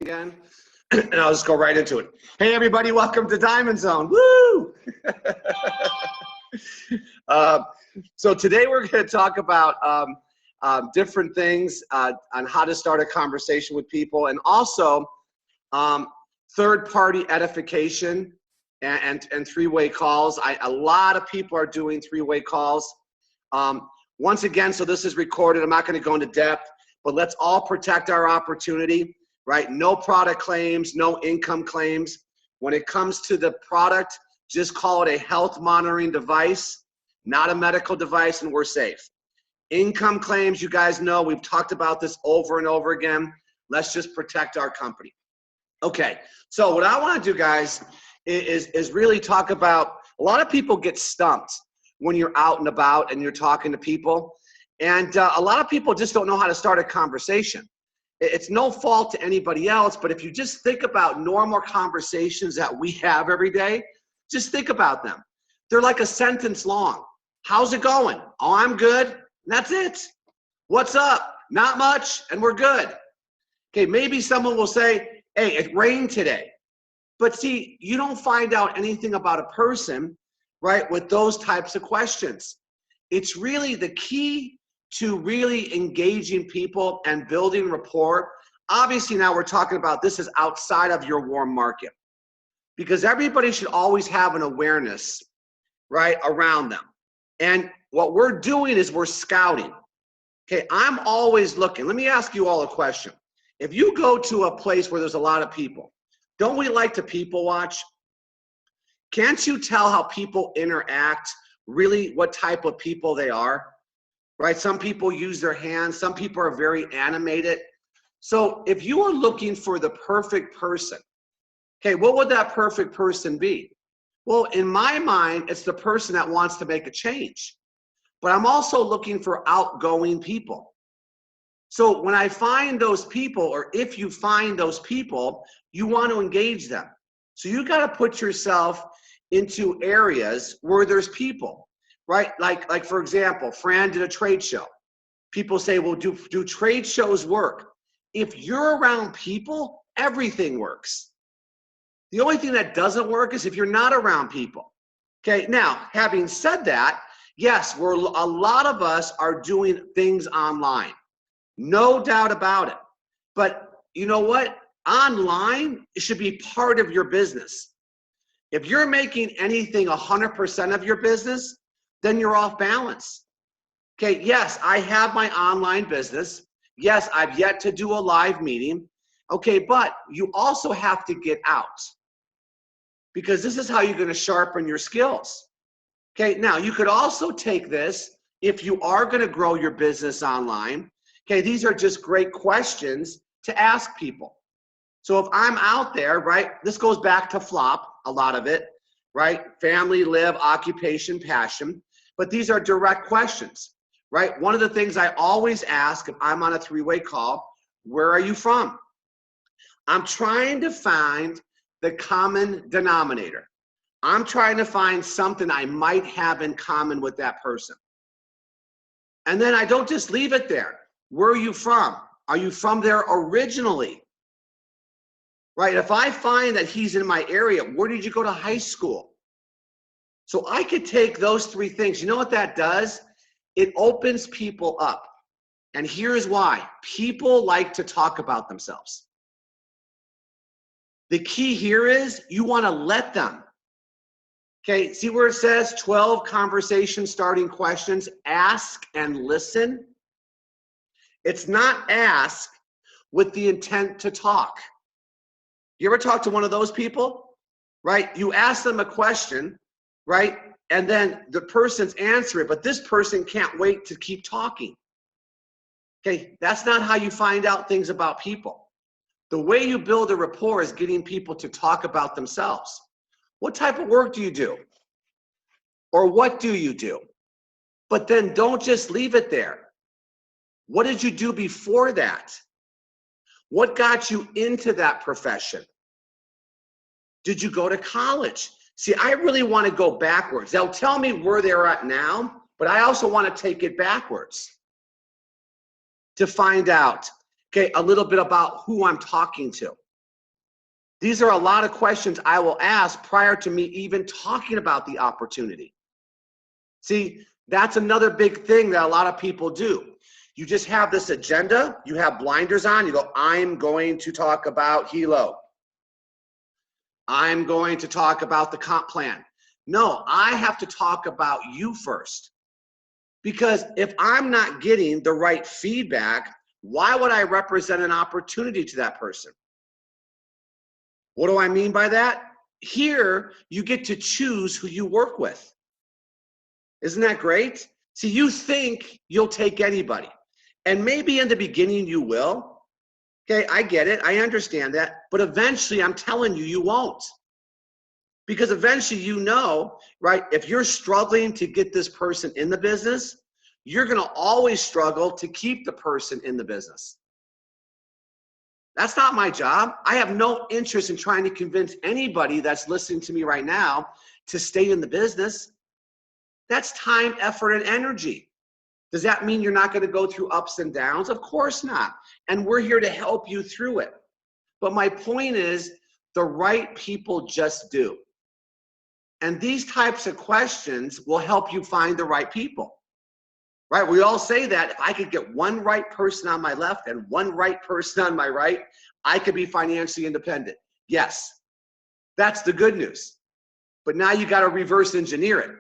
again, and I'll just go right into it. Hey everybody, welcome to Diamond Zone. Woo! So today we're going to talk about different things on how to start a conversation with people, and also third-party edification and three-way calls. A lot of people are doing three-way calls. Once again, so this is recorded. I'm not going to go into depth, but let's all protect our opportunity, right? No product claims, no income claims. When it comes to the product, just call it a health monitoring device, not a medical device, and we're safe. Income claims, you guys know, we've talked about this over and over again. Let's just protect our company. Okay, so what I want to do, guys, is really talk about, a lot of people get stumped when you're out and about and you're talking to people. And a lot of people just don't know how to start a conversation. It's no fault to anybody else, but if you just think about normal conversations that we have every day, just think about them. They're like a sentence long. How's it going? Oh, I'm good. And that's it. What's up? Not much, and we're good. Okay, maybe someone will say, hey, it rained today. But see, you don't find out anything about a person, right, with those types of questions. It's really the key to really engaging people and building rapport. Obviously, now we're talking about this is outside of your warm market, because everybody should always have an awareness, right, around them. And what we're doing is we're scouting. Okay, I'm always looking. Let me ask you all a question. If you go to a place where there's a lot of people, don't we like to people watch? Can't you tell how people interact, really what type of people they are? Right? Some people use their hands. Some people are very animated. So if you are looking for the perfect person, okay, what would that perfect person be? Well, in my mind, it's the person that wants to make a change. But I'm also looking for outgoing people. So when I find those people, or if you find those people, you want to engage them. So you got to put yourself into areas where there's people, right? Like for example, Fran did a trade show. People say, well, do trade shows work? If you're around people, everything works. The only thing that doesn't work is if you're not around people. Okay, now, having said that, yes, a lot of us are doing things online. No doubt about it. But you know what? Online, it should be part of your business. If you're making anything 100% of your business, then you're off balance. Okay, yes, I have my online business. Yes, I've yet to do a live meeting. Okay, but you also have to get out, because this is how you're going to sharpen your skills. Okay, now you could also take this, if you are going to grow your business online. Okay, these are just great questions to ask people. So if I'm out there, right, this goes back to FLOP, a lot of it, right? Family, live, occupation, passion. But these are direct questions, right? One of the things I always ask if I'm on a three-way call, where are you from? I'm trying to find the common denominator. I'm trying to find something I might have in common with that person. And then I don't just leave it there. Where are you from? Are you from there originally? Right? If I find that he's in my area, where did you go to high school? So I could take those three things. You know what that does? It opens people up. And here's why. People like to talk about themselves. The key here is you want to let them. Okay, see where it says 12 conversation starting questions, ask and listen? It's not ask with the intent to talk. You ever talk to one of those people, right? You ask them a question, right? And then the person's answer it, but this person can't wait to keep talking. Okay, that's not how you find out things about people. The way you build a rapport is getting people to talk about themselves. What type of work do you do? Or what do you do? But then don't just leave it there. What did you do before that? What got you into that profession? Did you go to college? See, I really want to go backwards. They'll tell me where they're at now, but I also want to take it backwards to find out, okay, a little bit about who I'm talking to. These are a lot of questions I will ask prior to me even talking about the opportunity. See, that's another big thing that a lot of people do. You just have this agenda, you have blinders on, you go, I'm going to talk about Hilo. I'm going to talk about the comp plan. No, I have to talk about you first. Because if I'm not getting the right feedback, why would I represent an opportunity to that person? What do I mean by that? Here, you get to choose who you work with. Isn't that great? See, you think you'll take anybody. And maybe in the beginning you will. Okay, I get it. I understand that. But eventually, I'm telling you, you won't. Because eventually, you know, right, if you're struggling to get this person in the business, you're going to always struggle to keep the person in the business. That's not my job. I have no interest in trying to convince anybody that's listening to me right now to stay in the business. That's time, effort, and energy. Does that mean you're not going to go through ups and downs? Of course not. And we're here to help you through it. But my point is, the right people just do. And these types of questions will help you find the right people. Right? We all say that if I could get one right person on my left and one right person on my right, I could be financially independent. Yes, that's the good news. But now you got to reverse engineer it.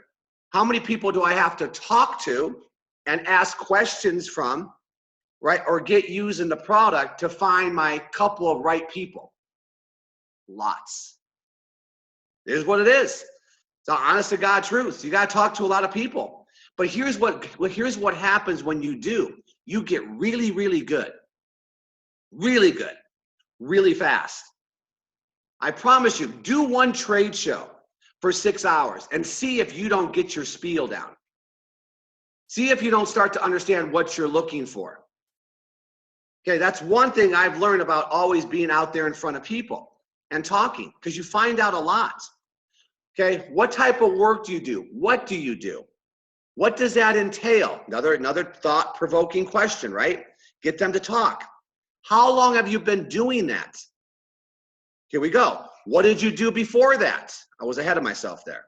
How many people do I have to talk to and ask questions from, right? Or get using the product to find my couple of right people? Lots. Here's what it is. It's the honest to God truth. You got to talk to a lot of people. But here's what happens when you do. You get really, really good, really fast. I promise you, do one trade show for 6 hours and see if you don't get your spiel down. See if you don't start to understand what you're looking for. Okay, that's one thing I've learned about always being out there in front of people and talking, because you find out a lot. Okay, what type of work do you do? What do you do? What does that entail? Another thought-provoking question, right? Get them to talk. How long have you been doing that? Here we go. What did you do before that? I was ahead of myself there.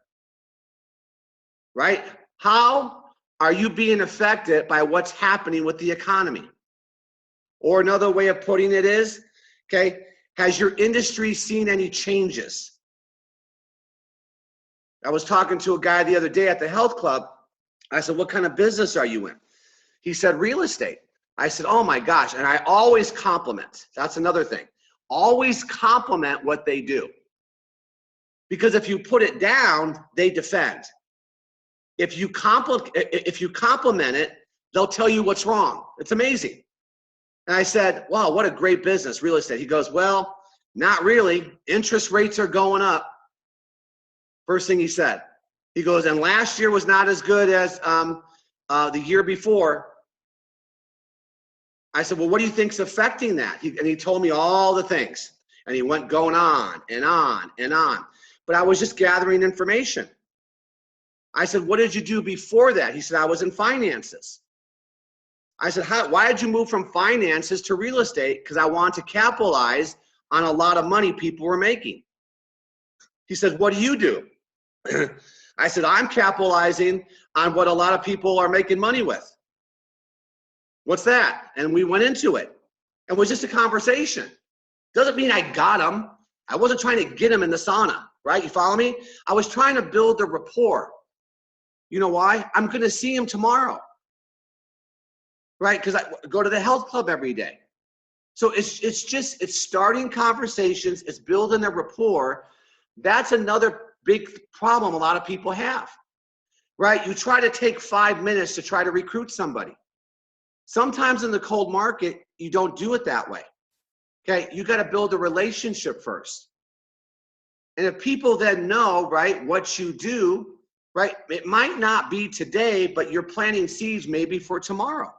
Right? How are you being affected by what's happening with the economy? Or another way of putting it is, okay, has your industry seen any changes? I was talking to a guy the other day at the health club. I said, what kind of business are you in? He said, real estate. I said, oh my gosh. And I always compliment. That's another thing. Always compliment what they do. Because if you put it down, they defend. If you compliment it, they'll tell you what's wrong. It's amazing. And I said, wow, what a great business, real estate. He goes, well, not really. Interest rates are going up. First thing he said. He goes, and last year was not as good as the year before. I said, well, what do you think's affecting that? And he told me all the things. And he went going on and on and on. But I was just gathering information. I said, what did you do before that? He said, I was in finances. I said, why did you move from finances to real estate? Because I want to capitalize on a lot of money people were making. He said, what do you do? I said, I'm capitalizing on what a lot of people are making money with. What's that? And we went into it. It was just a conversation. Doesn't mean I got him. I wasn't trying to get him in the sauna, right? You follow me? I was trying to build the rapport. You know why? I'm going to see him tomorrow, right? Because I go to the health club every day. So it's starting conversations. It's building the rapport. That's another big problem a lot of people have, right? You try to take 5 minutes to try to recruit somebody. Sometimes in the cold market, you don't do it that way. Okay, you got to build a relationship first. And if people then know, right, what you do, right, it might not be today, but you're planting seeds maybe for tomorrow.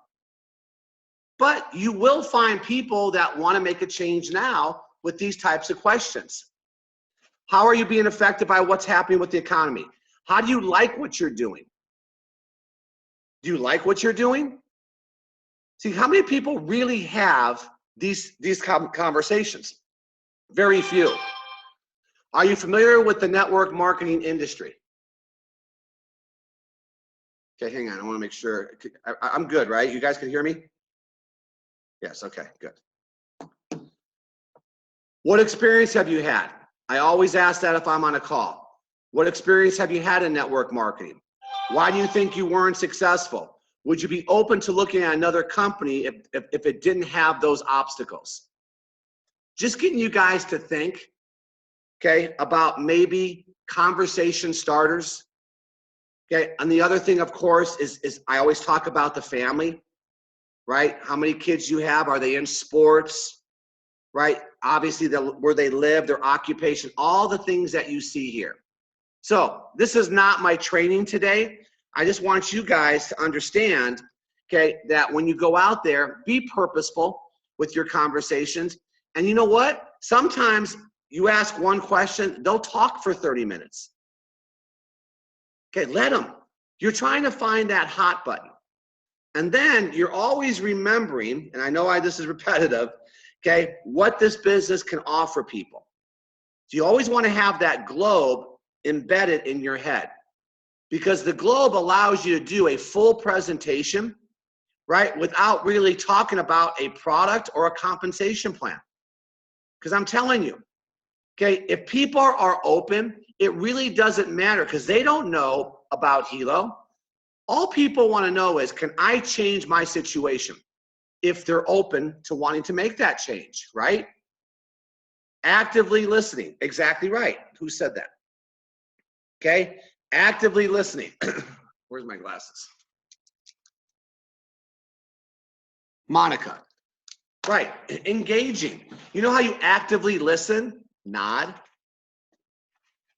But you will find people that want to make a change now with these types of questions. How are you being affected by what's happening with the economy? How do you like what you're doing? Do you like what you're doing? See, how many people really have these conversations? Very few. Are you familiar with the network marketing industry? Okay, hang on. I want to make sure. I'm good, right? You guys can hear me? Yes, okay, good. What experience have you had? I always ask that if I'm on a call. What experience have you had in network marketing? Why do you think you weren't successful? Would you be open to looking at another company if it didn't have those obstacles? Just getting you guys to think, okay, about maybe conversation starters. Okay, and the other thing, of course, is I always talk about the family, right? How many kids you have? Are they in sports, right? Obviously, where they live, their occupation, all the things that you see here. So this is not my training today. I just want you guys to understand, okay, that when you go out there, be purposeful with your conversations. And you know what? Sometimes you ask one question, they'll talk for 30 minutes. Okay, let them. You're trying to find that hot button. And then you're always remembering, and I know this is repetitive, okay, what this business can offer people. So you always want to have that globe embedded in your head, because the globe allows you to do a full presentation, right, without really talking about a product or a compensation plan. Because I'm telling you, okay, if people are open, it really doesn't matter, because they don't know about Helo. All people want to know is, can I change my situation? If they're open to wanting to make that change, right? Actively listening, exactly right. Who said that? Okay, actively listening. Where's my glasses? Monica. Right, engaging. You know how you actively listen? Nod.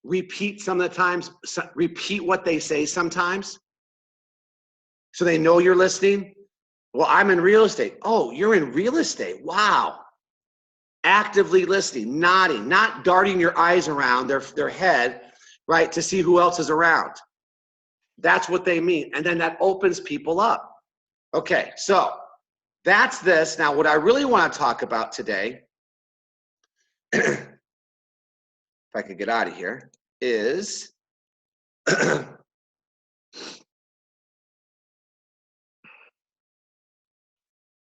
Repeat some of the times, repeat what they say sometimes, so they know you're listening. Well, I'm in real estate. Oh, you're in real estate. Wow. Actively listening, nodding, not darting your eyes around their head, right, to see who else is around. That's what they mean. And then that opens people up. Okay, so that's this. Now, what I really want to talk about today, if I could get out of here, is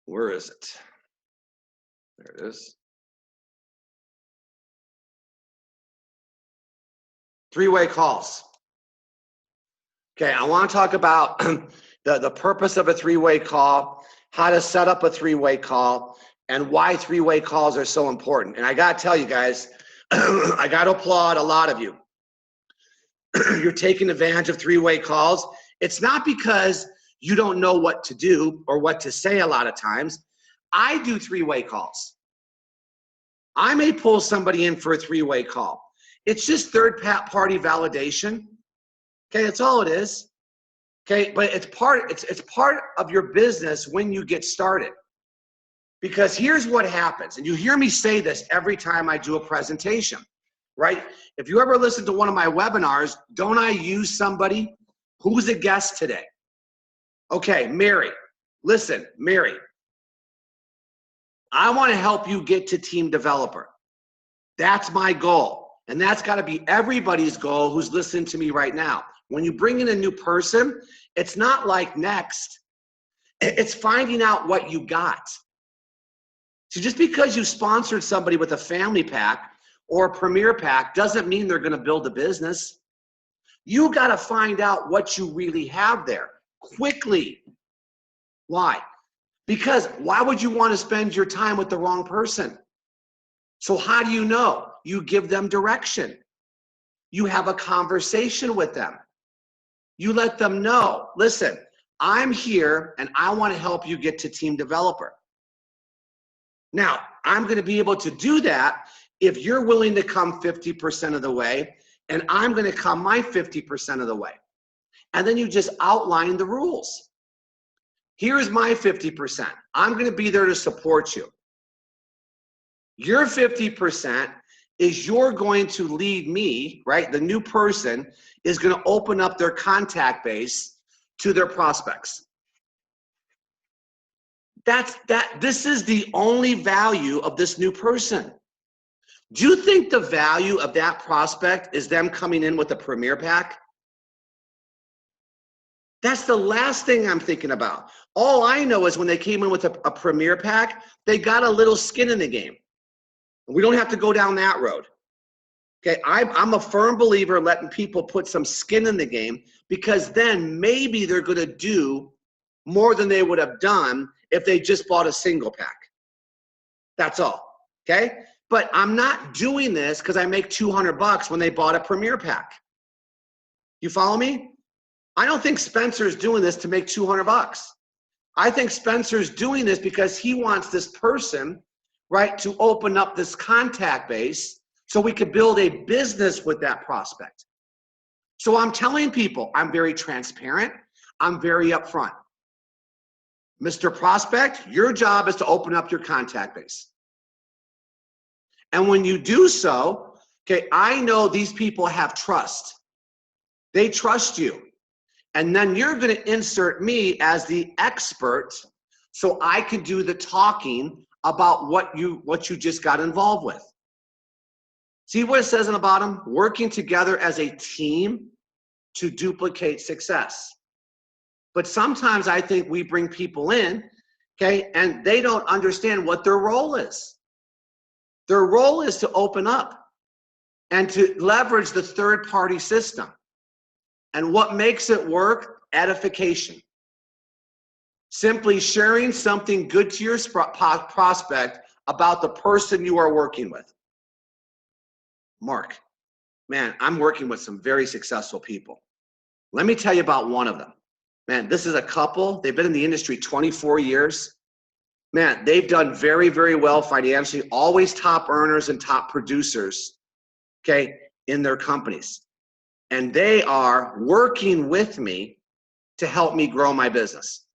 where is it? There it is. Three-way calls. Okay, I want to talk about the purpose of a three-way call, how to set up a three-way call, and why three-way calls are so important. And I got to tell you guys, I got to applaud a lot of you. You're taking advantage of three-way calls. It's not because you don't know what to do or what to say a lot of times. I do three-way calls. I may pull somebody in for a three-way call. It's just third-party validation. Okay, that's all it is. Okay, but it's part of your business when you get started. Because here's what happens, and you hear me say this every time I do a presentation, right? If you ever listen to one of my webinars, don't I use somebody? Who's a guest today? Okay, Mary. Listen, Mary, I want to help you get to team developer. That's my goal. And that's got to be everybody's goal who's listening to me right now. When you bring in a new person, it's not like next. It's finding out what you got. So just because you sponsored somebody with a family pack or a premier pack doesn't mean they're going to build a business. You got to find out what you really have there quickly. Why? Because why would you want to spend your time with the wrong person? So how do you know? You give them direction. You have a conversation with them. You let them know, listen, I'm here and I want to help you get to team developer. Now, I'm going to be able to do that if you're willing to come 50% of the way, and I'm going to come my 50% of the way. And then you just outline the rules. Here's my 50%. I'm going to be there to support you. Your 50% is you're going to lead me, right? The new person is going to open up their contact base to their prospects. This is the only value of this new person. Do you think the value of that prospect is them coming in with a Premier Pack? That's the last thing I'm thinking about. All I know is when they came in with a Premier Pack, they got a little skin in the game. We don't have to go down that road. Okay, I'm a firm believer in letting people put some skin in the game, because then maybe they're going to do more than they would have done if they just bought a single pack. That's all. Okay, but I'm not doing this because I make $200 when they bought a Premier Pack. You follow me? I don't think Spencer's doing this to make $200. I think Spencer's doing this because he wants this person, right, to open up this contact base so we could build a business with that prospect. So I'm telling people, I'm very transparent. I'm very upfront. Mr. Prospect, your job is to open up your contact base. And when you do so, okay, I know these people have trust. They trust you. And then you're going to insert me as the expert so I can do the talking about what you just got involved with. See what it says in the bottom? Working together as a team to duplicate success. But sometimes I think we bring people in, okay, and they don't understand what their role is. Their role is to open up and to leverage the third-party system. And what makes it work? Edification. Simply sharing something good to your prospect about the person you are working with. Mark, man, I'm working with some very successful people. Let me tell you about one of them. Man, this is a couple. They've been in the industry 24 years. Man, they've done very, very well financially, always top earners and top producers, okay, in their companies. And they are working with me to help me grow my business.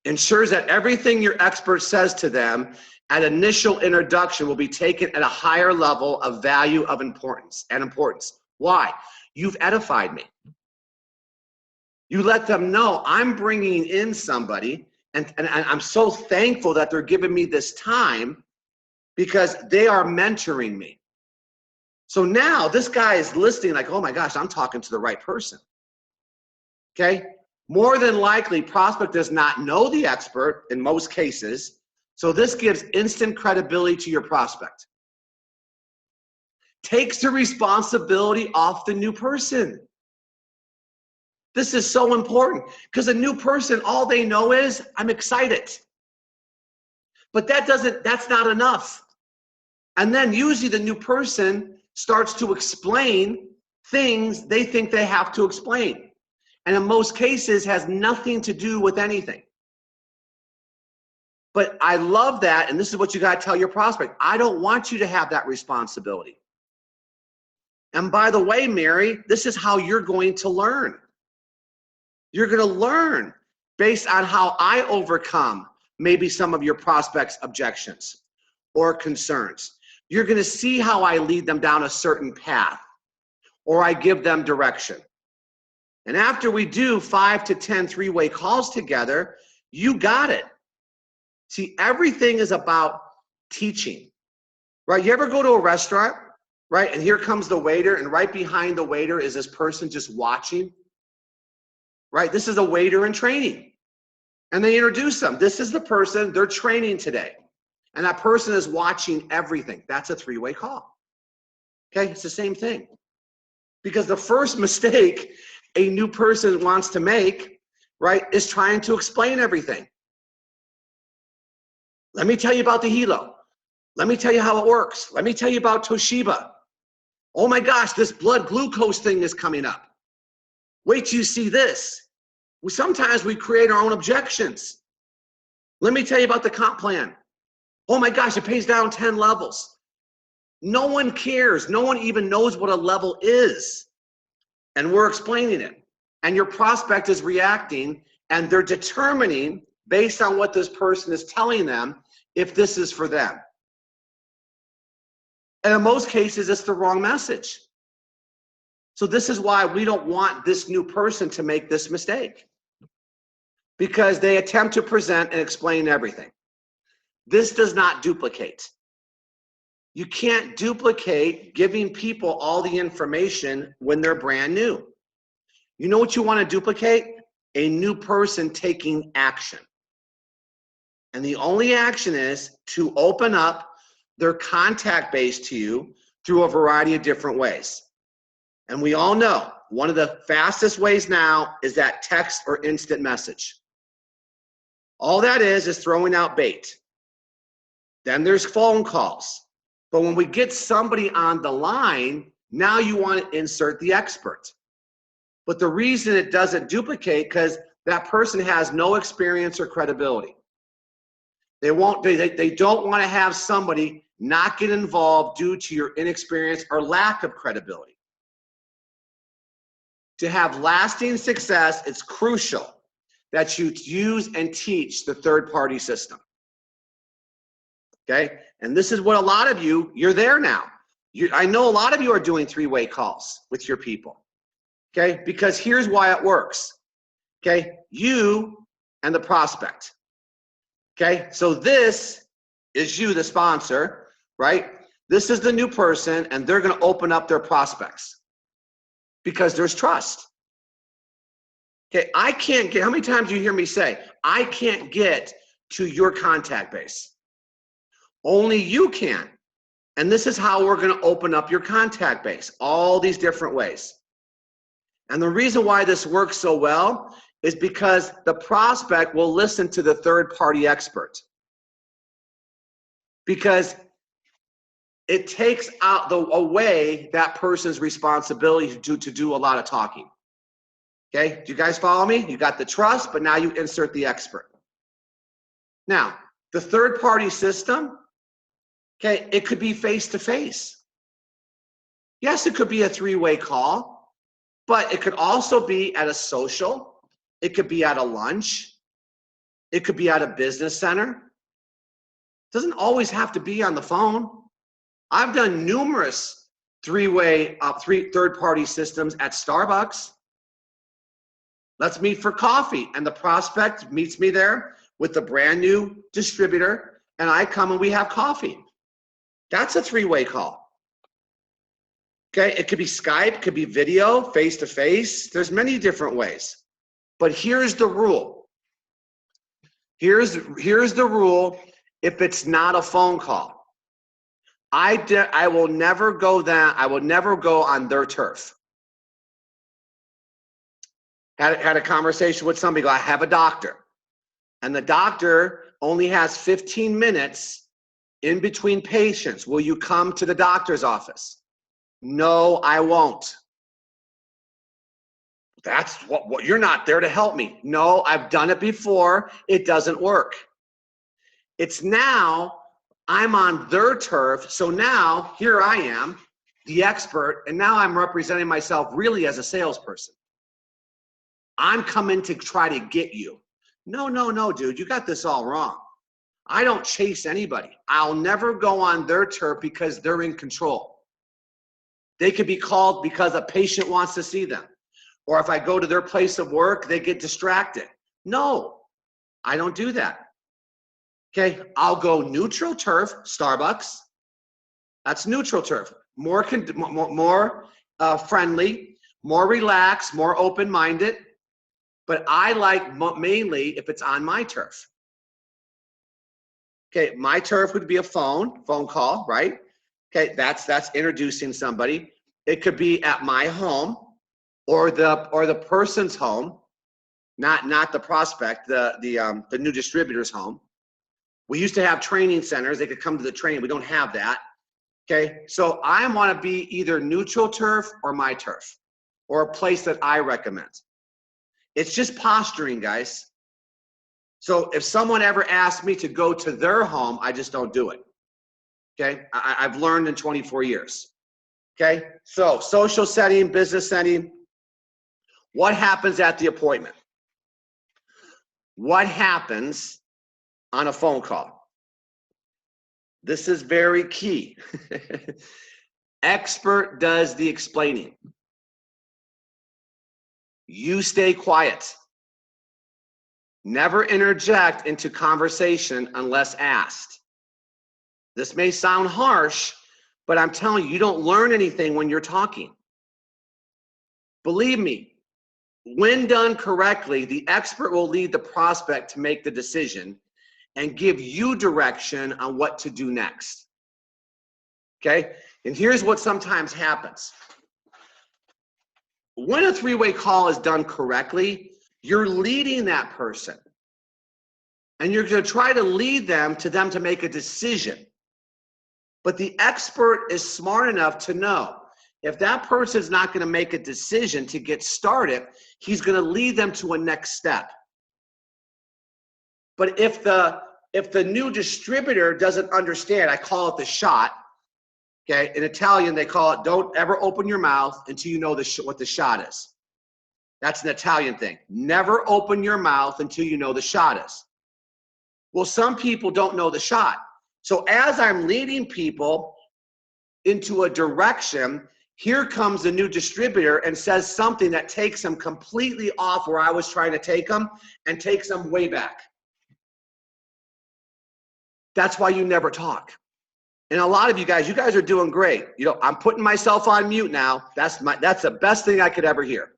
Ensures that everything your expert says to them at initial introduction will be taken at a higher level of value of importance. Why? You've edified me. You let them know I'm bringing in somebody, and I'm so thankful that they're giving me this time because they are mentoring me. So now this guy is listening like, oh my gosh, I'm talking to the right person. Okay? More than likely, prospect does not know the expert in most cases. So this gives instant credibility to your prospect. Takes the responsibility off the new person. This is so important because a new person, all they know is, I'm excited. But that's not enough. And then usually the new person starts to explain things they think they have to explain. And in most cases has nothing to do with anything. But I love that, and this is what you got to tell your prospect. I don't want you to have that responsibility. And by the way, Mary, this is how you're going to learn. You're going to learn based on how I overcome maybe some of your prospects' objections or concerns. You're going to see how I lead them down a certain path or I give them direction. And after we do 5 to 10 three-way calls together, you got it. See, everything is about teaching, right? You ever go to a restaurant, right? And here comes the waiter, and right behind the waiter is this person just watching, right? This is a waiter in training. And they introduce them. This is the person they're training today. And that person is watching everything. That's a three-way call. Okay, it's the same thing. Because the first mistake a new person wants to make, right, is trying to explain everything. Let me tell you about the Hilo. Let me tell you how it works. Let me tell you about Toshiba. Oh my gosh, this blood glucose thing is coming up. Wait till you see this. Sometimes we create our own objections. Let me tell you about the comp plan. Oh my gosh, it pays down 10 levels. No one cares. No one even knows what a level is. And we're explaining it. And your prospect is reacting, and they're determining based on what this person is telling them if this is for them. And in most cases, it's the wrong message. So this is why we don't want this new person to make this mistake, because they attempt to present and explain everything. This does not duplicate. You can't duplicate giving people all the information when they're brand new. You know what you want to duplicate? A new person taking action. And the only action is to open up their contact base to you through a variety of different ways. And we all know one of the fastest ways now is that text or instant message. All that is throwing out bait. Then there's phone calls. But when we get somebody on the line, now you want to insert the expert. But the reason it doesn't duplicate, because that person has no experience or credibility. They don't want to have somebody not get involved due to your inexperience or lack of credibility. To have lasting success, it's crucial that you use and teach the third-party system. Okay? And this is what a lot of you're there now. I know a lot of you are doing three-way calls with your people. Okay? Because here's why it works. Okay? You and the prospect. Okay? So this is you, the sponsor, right? This is the new person, and they're going to open up their prospects because there's trust. Okay? I can't get, how many times do you hear me say, I can't get to your contact base? Only you can. And this is how we're going to open up your contact base, all these different ways. And the reason why this works so well is because the prospect will listen to the third-party expert. Because it takes out away that person's responsibility to do a lot of talking. Okay, do you guys follow me? You got the trust, but now you insert the expert. Now, the third-party system, okay, it could be face-to-face. Yes, it could be a three-way call, but it could also be at a social. It could be at a lunch. It could be at a business center. It doesn't always have to be on the phone. I've done numerous third-party systems at Starbucks. Let's meet for coffee, and the prospect meets me there with the brand new distributor, and I come and we have coffee. That's a three-way call. Okay, it could be Skype, could be video, face-to-face. There's many different ways. But here's the rule. Here's the rule if it's not a phone call. I will never go on their turf. Had a conversation with somebody, I have a doctor. And the doctor only has 15 minutes in between patients. Will you come to the doctor's office? No, I won't. That's what you're not there to help me. No, I've done it before. It doesn't work. It's now I'm on their turf. So now here I am, the expert, and now I'm representing myself really as a salesperson. I'm coming to try to get you. No, dude, you got this all wrong. I don't chase anybody. I'll never go on their turf because they're in control. They could be called because a patient wants to see them. Or if I go to their place of work, they get distracted. No, I don't do that. Okay, I'll go neutral turf, Starbucks. That's neutral turf. More friendly, more relaxed, more open-minded. But I like mainly if it's on my turf. Okay, my turf would be a phone call, right? Okay, that's introducing somebody. It could be at my home or the person's home, not the prospect, the new distributor's home. We used to have training centers. They could come to the training. We don't have that. Okay, so I want to be either neutral turf or my turf or a place that I recommend. It's just posturing, guys. So if someone ever asks me to go to their home, I just don't do it. Okay, I've learned in 24 years. Okay, so social setting, business setting. What happens at the appointment? What happens on a phone call? This is very key. Expert does the explaining. You stay quiet. Never interject into conversation unless asked. This may sound harsh, But I'm telling you, you don't learn anything when you're talking. Believe me, when done correctly, the expert will lead the prospect to make the decision and give you direction on what to do next. Okay? And here's what sometimes happens. When a three-way call is done correctly, you're leading that person. And you're going to try to lead them to make a decision. But the expert is smart enough to know if that person is not going to make a decision to get started, he's going to lead them to a next step. But if the new distributor doesn't understand, I call it the shot. Okay, in Italian they call it, don't ever open your mouth until you know what the shot is. That's an Italian thing. Never open your mouth until you know the shot is. Well, some people don't know the shot. So as I'm leading people into a direction, here comes the new distributor and says something that takes them completely off where I was trying to take them and takes them way back. That's why you never talk. And a lot of you guys are doing great. You know, I'm putting myself on mute now. That's the best thing I could ever hear.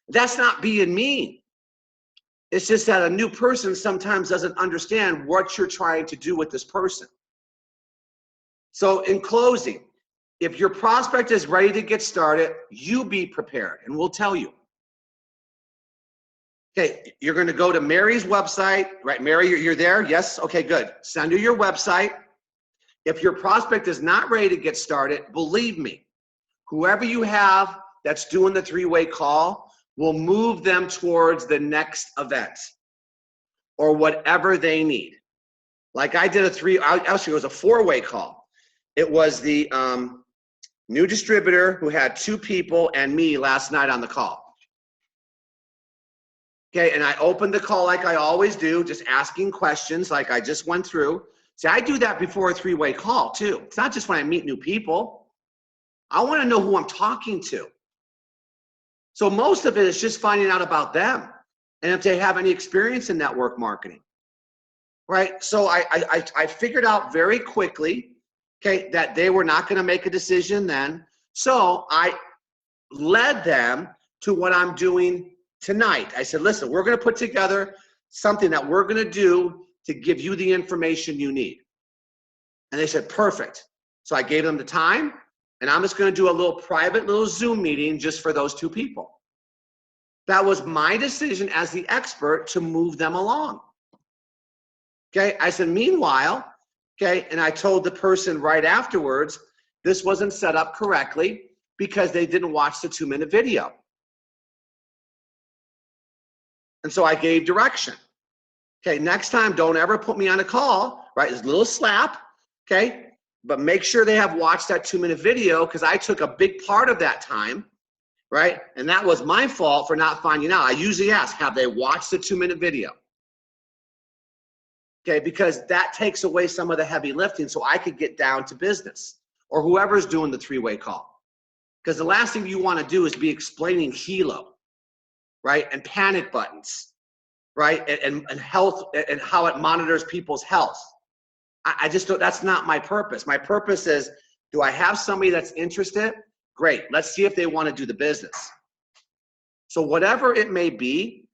That's not being mean. It's just that a new person sometimes doesn't understand what you're trying to do with this person. So in closing, if your prospect is ready to get started, you be prepared, and we'll tell you. Okay, you're going to go to Mary's website, right? Mary, you're there? Yes? Okay, good. Send her your website. If your prospect is not ready to get started, believe me, whoever you have that's doing the three-way call will move them towards the next event or whatever they need. Like I did actually it was a four-way call. It was the new distributor who had two people and me last night on the call. Okay, and I opened the call like I always do, just asking questions like I just went through. See, I do that before a three-way call too. It's not just when I meet new people. I want to know who I'm talking to. So most of it is just finding out about them and if they have any experience in network marketing, right? So I figured out very quickly, okay, that they were not going to make a decision then. So I led them to what I'm doing tonight. I said, listen, we're going to put together something that we're going to do to give you the information you need. And they said, perfect. So I gave them the time, and I'm just going to do a little private little Zoom meeting just for those two people. That was my decision as the expert to move them along. Okay, I said, meanwhile, okay, and I told the person right afterwards, this wasn't set up correctly because they didn't watch the 2-minute video. And so I gave direction. Okay, next time, don't ever put me on a call, right? It's a little slap, okay? But make sure they have watched that 2-minute video because I took a big part of that time, right? And that was my fault for not finding out. I usually ask, have they watched the 2-minute video? Okay, because that takes away some of the heavy lifting so I could get down to business or whoever's doing the three-way call. Because the last thing you want to do is be explaining Hilo, right? And panic buttons. Right, and health and how it monitors people's health. I just don't, that's not my purpose. My purpose is, do I have somebody that's interested? Great, let's see if they want to do the business. So whatever it may be,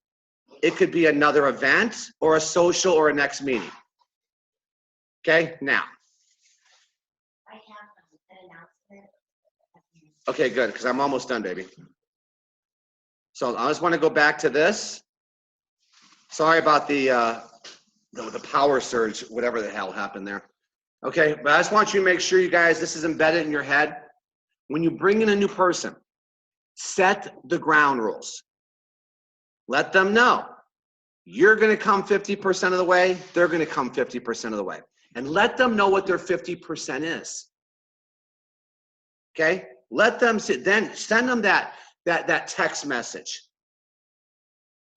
it could be another event or a social or a next meeting. Okay, now. I have an announcement. Okay, good, because I'm almost done, baby. So I just want to go back to this. Sorry about the power surge, whatever the hell happened there. Okay, but I just want you to make sure, you guys, this is embedded in your head. When you bring in a new person, set the ground rules. Let them know you're going to come 50% of the way, they're going to come 50% of the way. And let them know what their 50% is. Okay? Let them then send them that text message.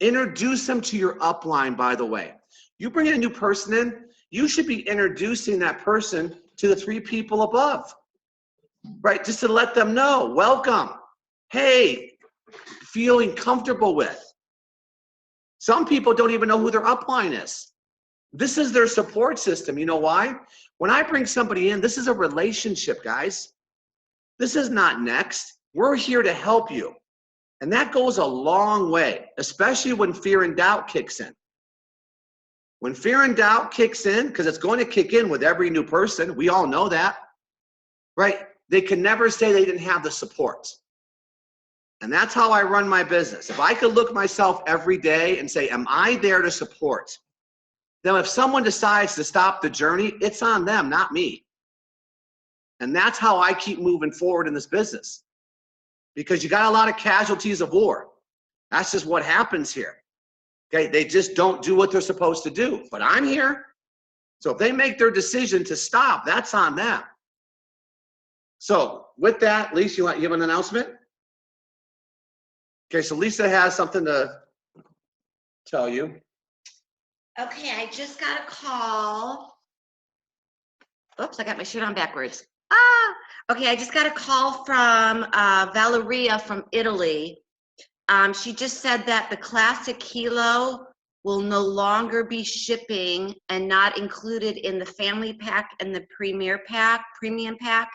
Introduce them to your upline, by the way. You bring in a new person in, you should be introducing that person to the 3 people above, right? Just to let them know, welcome, hey, feeling comfortable with. Some people don't even know who their upline is. This is their support system. You know why? When I bring somebody in, this is a relationship, guys. This is not next. We're here to help you. And that goes a long way, especially when fear and doubt kicks in. When fear and doubt kicks in, because it's going to kick in with every new person, we all know that, right? They can never say they didn't have the support. And that's how I run my business. If I could look myself every day and say, am I there to support? Then if someone decides to stop the journey, it's on them, not me. And that's how I keep moving forward in this business. Because you got a lot of casualties of war. That's just what happens here. Okay, they just don't do what they're supposed to do. But I'm here. So if they make their decision to stop, that's on them. So with that, Lisa, you want to give an announcement? Okay, so Lisa has something to tell you. Okay, I just got a call. Oops, I got my shirt on backwards. Okay, I just got a call from Valeria from Italy. She just said that the Classic Kilo will no longer be shipping and not included in the family pack and the premium pack.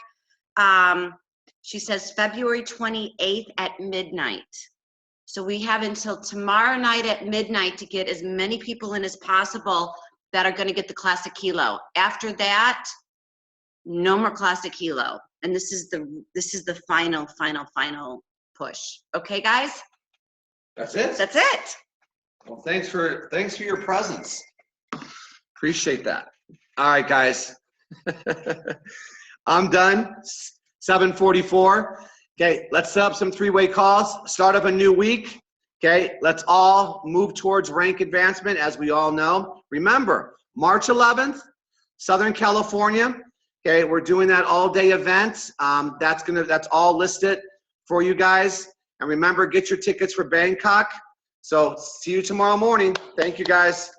She says February 28th at midnight. So we have until tomorrow night at midnight to get as many people in as possible that are going to get the Classic Kilo. After that, no more Classic Kilo. And this is the final push. Okay, guys? That's it? That's it. Well, thanks for your presence. Appreciate that. All right, guys. I'm done. 7:44. Okay, let's set up some three-way calls. Start of a new week. Okay, let's all move towards rank advancement, as we all know. Remember, March 11th, Southern California. Okay, we're doing that all-day event. That's all listed for you guys. And remember, get your tickets for Bangkok. So see you tomorrow morning. Thank you, guys.